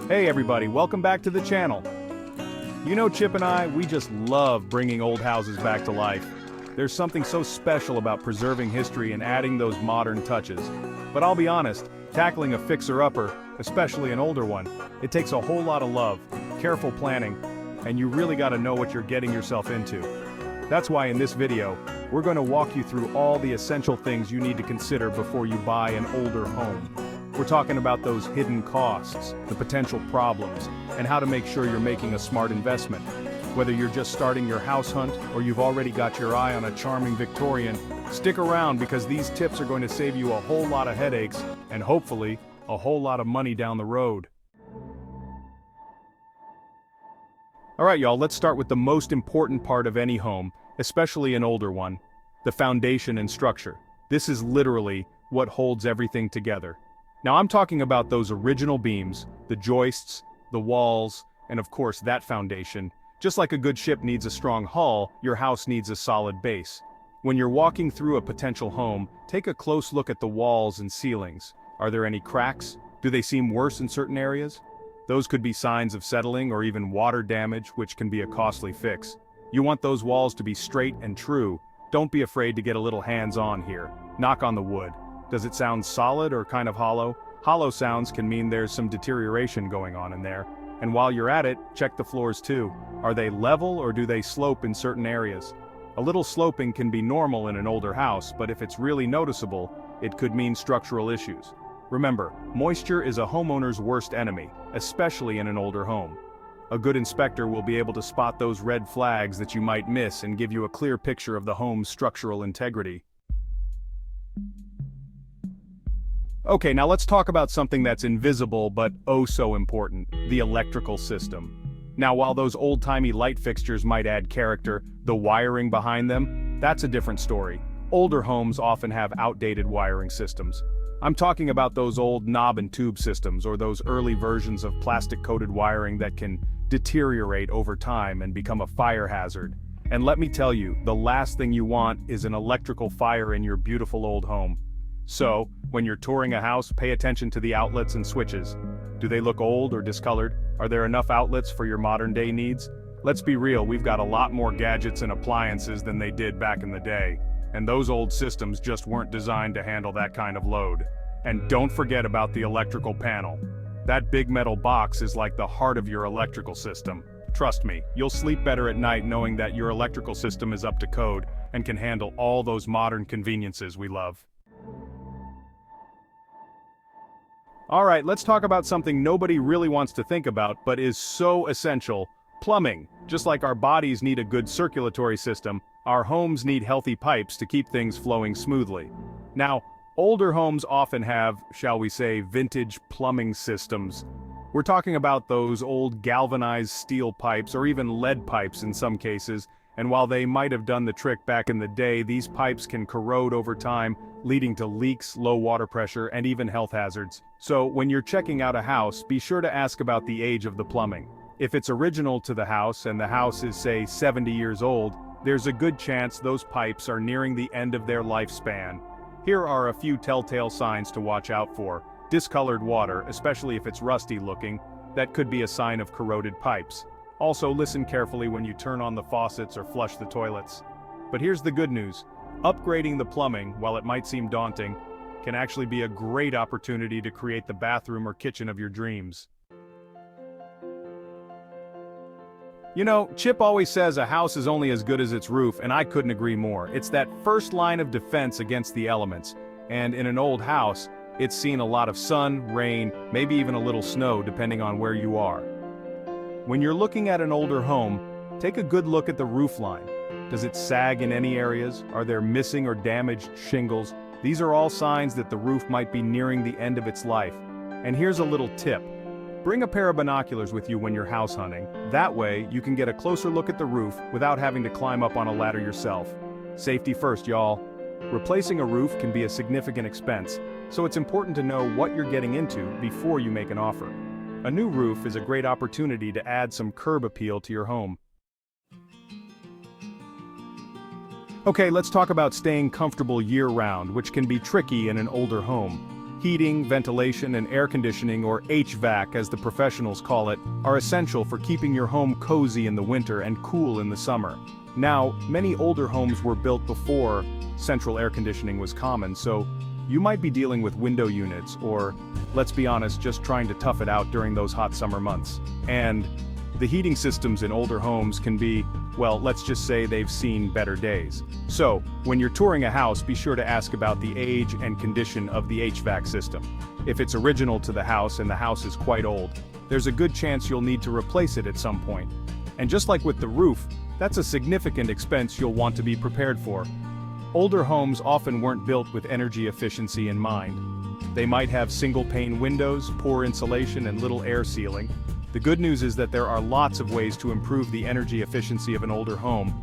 Hey everybody, welcome back to the channel. You know, Chip and I, we just love bringing old houses back to life. There's something so special about preserving history and adding those modern touches. But I'll be honest, tackling a fixer-upper, especially an older one, it takes a whole lot of love, careful planning, and you really gotta know what you're getting yourself into. That's why in this video, we're going to walk you through all the essential things you need to consider before you buy an older home. We're talking about those hidden costs, the potential problems, and how to make sure you're making a smart investment. Whether you're just starting your house hunt or you've already got your eye on a charming Victorian, stick around because these tips are going to save you a whole lot of headaches and hopefully a whole lot of money down the road. Alright y'all, let's start with the most important part of any home, especially an older one, the foundation and structure. This is literally what holds everything together. Now I'm talking about those original beams, the joists, the walls, and of course that foundation. Just like a good ship needs a strong hull, your house needs a solid base. When you're walking through a potential home, take a close look at the walls and ceilings. Are there any cracks? Do they seem worse in certain areas? Those could be signs of settling or even water damage, which can be a costly fix. You want those walls to be straight and true. Don't be afraid to get a little hands-on here. Knock on the wood. Does it sound solid or kind of hollow? Hollow sounds can mean there's some deterioration going on in there. And while you're at it, check the floors too. Are they level or do they slope in certain areas? A little sloping can be normal in an older house, but if it's really noticeable, it could mean structural issues. Remember, moisture is a homeowner's worst enemy, especially in an older home. A good inspector will be able to spot those red flags that you might miss and give you a clear picture of the home's structural integrity. Okay, now let's talk about something that's invisible but oh so important, the electrical system. Now while those old-timey light fixtures might add character, the wiring behind them, that's a different story. Older homes often have outdated wiring systems. I'm talking about those old knob and tube systems or those early versions of plastic-coated wiring that can deteriorate over time and become a fire hazard. And let me tell you, the last thing you want is an electrical fire in your beautiful old home. So, when you're touring a house, pay attention to the outlets and switches. Do they look old or discolored? Are there enough outlets for your modern-day needs? Let's be real, we've got a lot more gadgets and appliances than they did back in the day. And those old systems just weren't designed to handle that kind of load. And don't forget about the electrical panel. That big metal box is like the heart of your electrical system. Trust me, you'll sleep better at night knowing that your electrical system is up to code and can handle all those modern conveniences we love. Alright, let's talk about something nobody really wants to think about but is so essential, plumbing. Just like our bodies need a good circulatory system, our homes need healthy pipes to keep things flowing smoothly. Now, older homes often have, shall we say, vintage plumbing systems. We're talking about those old galvanized steel pipes or even lead pipes in some cases, and while they might have done the trick back in the day, these pipes can corrode over time, leading to leaks, low water pressure, and even health hazards. So, when you're checking out a house, be sure to ask about the age of the plumbing. If it's original to the house and the house is, say, 70 years old, there's a good chance those pipes are nearing the end of their lifespan. Here are a few telltale signs to watch out for. Discolored water, especially if it's rusty looking, that could be a sign of corroded pipes. Also, listen carefully when you turn on the faucets or flush the toilets. But here's the good news. Upgrading the plumbing, while it might seem daunting, can actually be a great opportunity to create the bathroom or kitchen of your dreams. You know, Chip always says a house is only as good as its roof, and I couldn't agree more. It's that first line of defense against the elements. And in an old house, it's seen a lot of sun, rain, maybe even a little snow depending on where you are. When you're looking at an older home, take a good look at the roof line. Does it sag in any areas? Are there missing or damaged shingles? These are all signs that the roof might be nearing the end of its life. And here's a little tip. Bring a pair of binoculars with you when you're house hunting. That way, you can get a closer look at the roof without having to climb up on a ladder yourself. Safety first, y'all. Replacing a roof can be a significant expense, so it's important to know what you're getting into before you make an offer. A new roof is a great opportunity to add some curb appeal to your home. Okay, let's talk about staying comfortable year-round, which can be tricky in an older home. Heating, ventilation, and air conditioning, or HVAC as the professionals call it, are essential for keeping your home cozy in the winter and cool in the summer. Now, many older homes were built before central air conditioning was common, so you might be dealing with window units or, let's be honest, just trying to tough it out during those hot summer months. And the heating systems in older homes can be, well, let's just say they've seen better days. So, when you're touring a house, be sure to ask about the age and condition of the HVAC system. If it's original to the house and the house is quite old, there's a good chance you'll need to replace it at some point. And just like with the roof, that's a significant expense you'll want to be prepared for. Older homes often weren't built with energy efficiency in mind. They might have single-pane windows, poor insulation, and little air sealing. The good news is that there are lots of ways to improve the energy efficiency of an older home.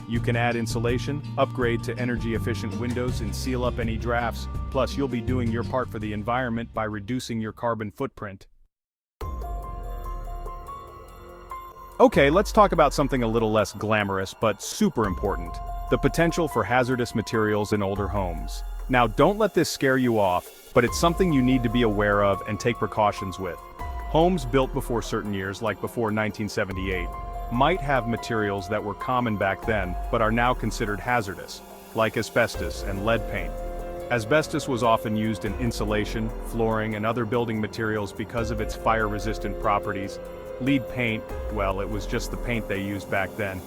You can add insulation, upgrade to energy-efficient windows, and seal up any drafts. Plus, you'll be doing your part for the environment by reducing your carbon footprint. Okay, let's talk about something a little less glamorous but super important. The potential for hazardous materials in older homes. Now, don't let this scare you off, but it's something you need to be aware of and take precautions with. Homes built before certain years, like before 1978, might have materials that were common back then, but are now considered hazardous, like asbestos and lead paint. Asbestos was often used in insulation, flooring, and other building materials because of its fire-resistant properties. Lead paint, well, it was just the paint they used back then.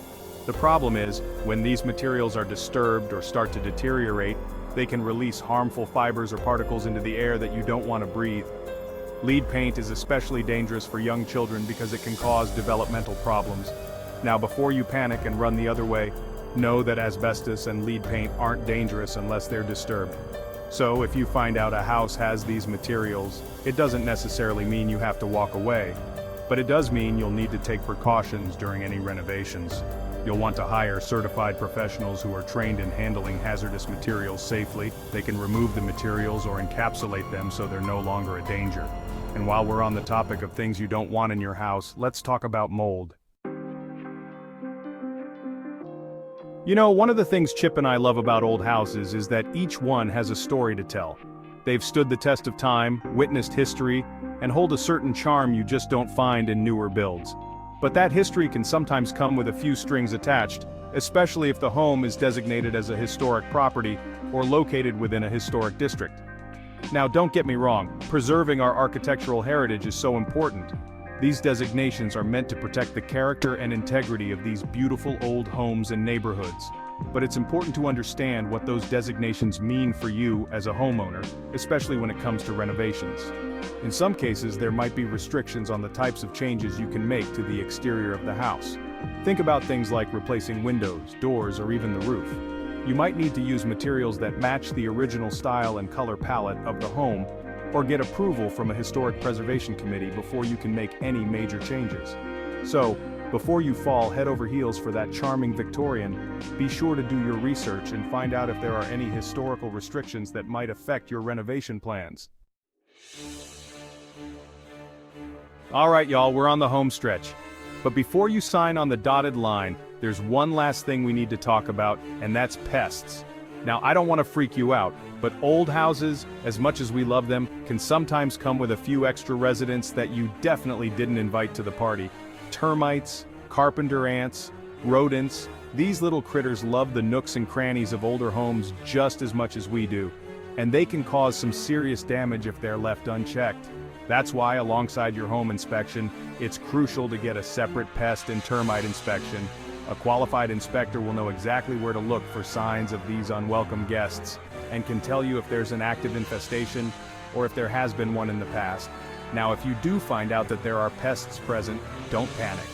The problem is, when these materials are disturbed or start to deteriorate, they can release harmful fibers or particles into the air that you don't want to breathe. Lead paint is especially dangerous for young children because it can cause developmental problems. Now, before you panic and run the other way, know that asbestos and lead paint aren't dangerous unless they're disturbed. So, if you find out a house has these materials, it doesn't necessarily mean you have to walk away, but it does mean you'll need to take precautions during any renovations. You'll want to hire certified professionals who are trained in handling hazardous materials safely. They can remove the materials or encapsulate them so they're no longer a danger. And while we're on the topic of things you don't want in your house, let's talk about mold. You know, one of the things Chip and I love about old houses is that each one has a story to tell. They've stood the test of time, witnessed history, and hold a certain charm you just don't find in newer builds. But that history can sometimes come with a few strings attached, especially if the home is designated as a historic property or located within a historic district. Now, don't get me wrong, preserving our architectural heritage is so important. These designations are meant to protect the character and integrity of these beautiful old homes and neighborhoods. But it's important to understand what those designations mean for you as a homeowner, especially when it comes to renovations. In some cases, there might be restrictions on the types of changes you can make to the exterior of the house. Think about things like replacing windows, doors, or even the roof. You might need to use materials that match the original style and color palette of the home, or get approval from a historic preservation committee before you can make any major changes. So, before you fall head over heels for that charming Victorian, be sure to do your research and find out if there are any historical restrictions that might affect your renovation plans. Alright y'all, we're on the home stretch. But before you sign on the dotted line, there's one last thing we need to talk about, and that's pests. Now, I don't want to freak you out, but old houses, as much as we love them, can sometimes come with a few extra residents that you definitely didn't invite to the party. Termites, carpenter ants, rodents, these little critters love the nooks and crannies of older homes just as much as we do, and they can cause some serious damage if they're left unchecked. That's why, alongside your home inspection, it's crucial to get a separate pest and termite inspection. A qualified inspector will know exactly where to look for signs of these unwelcome guests, and can tell you if there's an active infestation, or if there has been one in the past. Now, if you do find out that there are pests present, don't panic.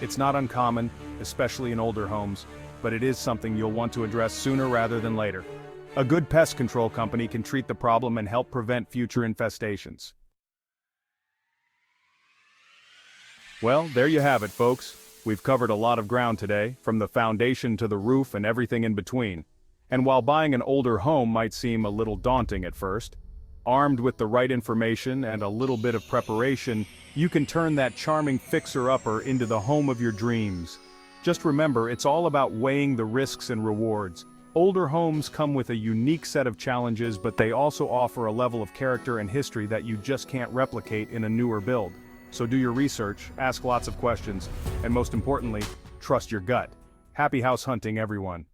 It's not uncommon, especially in older homes, but it is something you'll want to address sooner rather than later. A good pest control company can treat the problem and help prevent future infestations. Well, there you have it, folks. We've covered a lot of ground today, from the foundation to the roof and everything in between. And while buying an older home might seem a little daunting at first, armed with the right information and a little bit of preparation, you can turn that charming fixer-upper into the home of your dreams. Just remember, it's all about weighing the risks and rewards. Older homes come with a unique set of challenges, but they also offer a level of character and history that you just can't replicate in a newer build. So do your research, ask lots of questions, and most importantly, trust your gut. Happy house hunting, everyone.